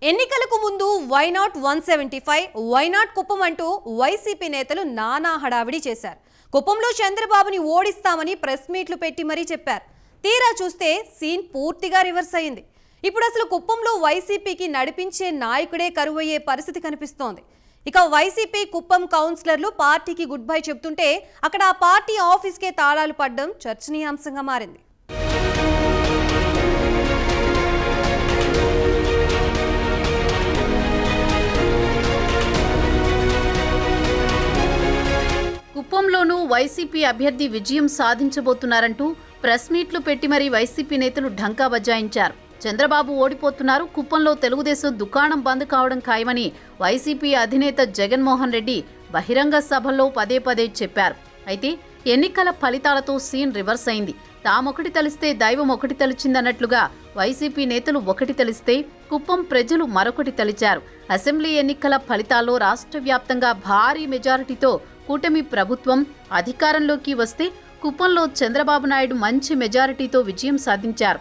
ఎన్నికలకు ముందు why not 175 why not Kuppam అంటూ వైసీపీ నేతలు నానా హడావిడి చేశారు. కుప్పంలో చంద్రబాబుని ఓడిస్తామని ప్రెస్ మీట్లు పెట్టి మరీ చెప్పారు. తీరా చూస్తే సీన్ పూర్తిగా రివర్స్ అయింది. ఇప్పుడు అసలు కుప్పంలో వైసీపీకి నడిపించే నాయకుడే కరువయ్యే పరిస్థితి కనిపిస్తోంది. ఇక వైసీపీ కుప్పం కౌన్సిలర్లు పార్టీకి గుడ్ బై చెప్తుంటే అక్కడ ఆ పార్టీ ఆఫీస్కే తాళాలు పడడం చర్చనీయాంశంగా మారింది. కుప్పంలోనూ వైసీపీ అభ్యర్థి విజయం సాధించబోతున్నారంటూ ప్రెస్ మీట్లు పెట్టి మరీ వైసీపీ నేతలు ఢంకా బజాయించారు. చంద్రబాబు ఓడిపోతున్నారు, కుప్పంలో తెలుగుదేశం దుకాణం బంద్ కావడం ఖాయమని వైసీపీ అధినేత జగన్మోహన్ రెడ్డి బహిరంగ సభల్లో పదే పదే చెప్పారు. అయితే ఎన్నికల ఫలితాలతో సీన్ రివర్స్ అయింది. తామొకటి తలిస్తే దైవం ఒకటి తలిచిందన్నట్లుగా వైసీపీ నేతలు ఒకటి తలిస్తే కుప్పం ప్రజలు మరొకటి తలిచారు. అసెంబ్లీ ఎన్నికల ఫలితాల్లో రాష్ట్ర వ్యాప్తంగా భారీ మెజారిటీతో కూటమి ప్రభుత్వం అధికారంలోకి వస్తే కుప్పంలో చంద్రబాబు నాయుడు మంచి మెజారిటీతో విజయం సాధించారు.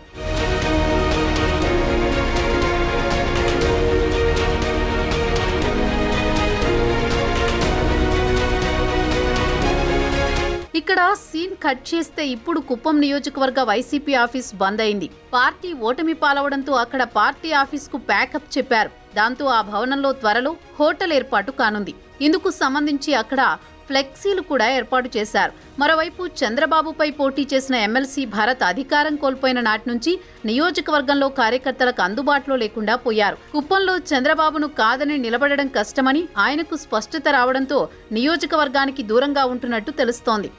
ఇక్కడ సీన్ కట్ చేస్తే ఇప్పుడు కుప్పం నియోజకవర్గ వైసీపీ ఆఫీస్ బంద్ అయింది. పార్టీ ఓటమి పాలవడంతో అక్కడ పార్టీ ఆఫీస్కు ప్యాకప్ చెప్పారు. దాంతో ఆ భవనంలో త్వరలో హోటల్ ఏర్పాటు కానుంది. ఇందుకు సంబంధించి అక్కడ ఫ్లెక్సీలు కూడా ఏర్పాటు చేశారు. మరోవైపు చంద్రబాబుపై పోటీ చేసిన ఎమ్మెల్సీ భరత్ అధికారం కోల్పోయిన నాటి నుంచి నియోజకవర్గంలో కార్యకర్తలకు అందుబాటులో లేకుండా పోయారు. కుప్పంలో చంద్రబాబును కాదని నిలబడడం కష్టమని ఆయనకు స్పష్టత రావడంతో నియోజకవర్గానికి దూరంగా ఉంటున్నట్టు తెలుస్తోంది.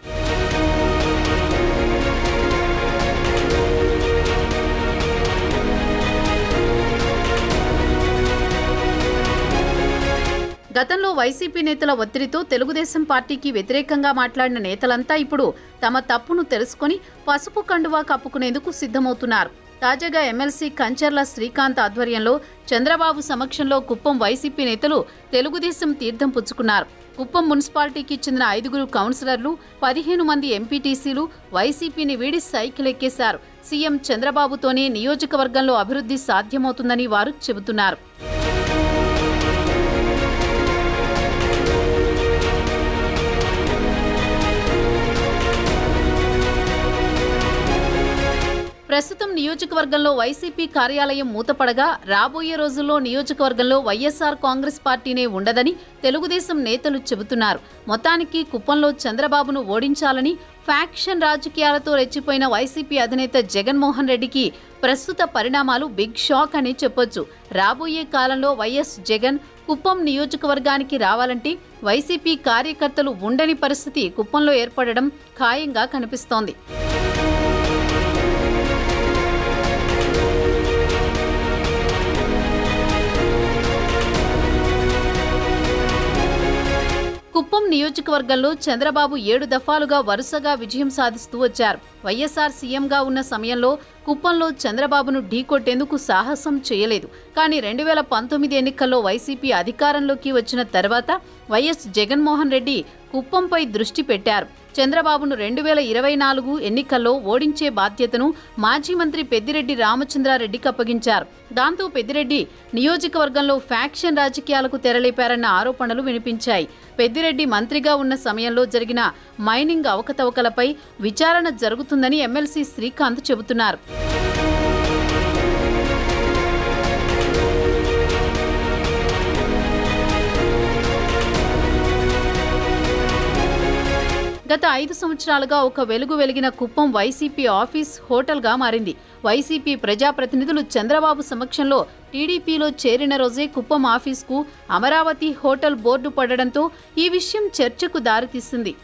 గతంలో వైసీపీ నేతల ఒత్తిడితో తెలుగుదేశం పార్టీకి వ్యతిరేకంగా మాట్లాడిన నేతలంతా ఇప్పుడు తమ తప్పును తెలుసుకుని పసుపు కండువా కప్పుకునేందుకు సిద్ధమవుతున్నారు. తాజాగా ఎమ్మెల్సీ కంచర్ల శ్రీకాంత్ ఆధ్వర్యంలో చంద్రబాబు సమక్షంలో కుప్పం వైసీపీ నేతలు తెలుగుదేశం తీర్థం పుచ్చుకున్నారు. కుప్పం మున్సిపాలిటీకి చెందిన 5 కౌన్సిలర్లు, 15 మంది ఎంపీటీసీలు వైసీపీని వీడి సైకిల్ ఎక్కేశారు. సీఎం చంద్రబాబుతోనే నియోజకవర్గంలో అభివృద్ధి సాధ్యమవుతుందని వారు చెబుతున్నారు. ప్రస్తుతం నియోజకవర్గంలో వైసీపీ కార్యాలయం మూతపడగా రాబోయే రోజుల్లో నియోజకవర్గంలో వైఎస్ఆర్ కాంగ్రెస్ పార్టీనే ఉండదని తెలుగుదేశం నేతలు చెబుతున్నారు. మొత్తానికి కుప్పంలో చంద్రబాబును ఓడించాలని ఫ్యాక్షన్ రాజకీయాలతో రెచ్చిపోయిన వైసీపీ అధినేత జగన్మోహన్ రెడ్డికి ప్రస్తుత పరిణామాలు బిగ్ షాక్ అని చెప్పొచ్చు. రాబోయే కాలంలో వైఎస్ జగన్ కుప్పం నియోజకవర్గానికి రావాలంటే వైసీపీ కార్యకర్తలు ఉండని పరిస్థితి కుప్పంలో ఏర్పడడం ఖాయంగా కనిపిస్తోంది. కుప్పం నియోజకవర్గంలో చంద్రబాబు 7 దఫాలుగా వరుసగా విజయం సాధిస్తూ వచ్చారు. వైఎస్ఆర్ సీఎంగా ఉన్న సమయంలో కుప్పంలో చంద్రబాబును ఢీకొట్టేందుకు సాహసం చేయలేదు. కానీ 2019 ఎన్నికల్లో వైసీపీ అధికారంలోకి వచ్చిన తర్వాత వైఎస్ జగన్మోహన్ రెడ్డి కుప్పంపై దృష్టి పెట్టారు. చంద్రబాబును 2024 ఎన్నికల్లో ఓడించే బాధ్యతను మాజీ మంత్రి పెద్దిరెడ్డి రామచంద్రారెడ్డికి అప్పగించారు. దాంతో పెద్దిరెడ్డి నియోజకవర్గంలో ఫ్యాక్షన్ రాజకీయాలకు తెరలేపారన్న ఆరోపణలు వినిపించాయి. పెద్దిరెడ్డి మంత్రిగా ఉన్న సమయంలో జరిగిన మైనింగ్ అవకతవకలపై విచారణ జరుగుతుందని ఎమ్మెల్సీ శ్రీకాంత్ చెబుతున్నారు. గత 5 సంవత్సరాలుగా ఒక వెలుగు వెలిగిన కుప్పం వైసీపీ ఆఫీస్ హోటల్గా మారింది. వైసీపీ ప్రజాప్రతినిధులు చంద్రబాబు సమక్షంలో టీడీపీలో చేరిన రోజే కుప్పం ఆఫీస్కు అమరావతి హోటల్ బోర్డు పడడంతో ఈ విషయం చర్చకు దారితీసింది.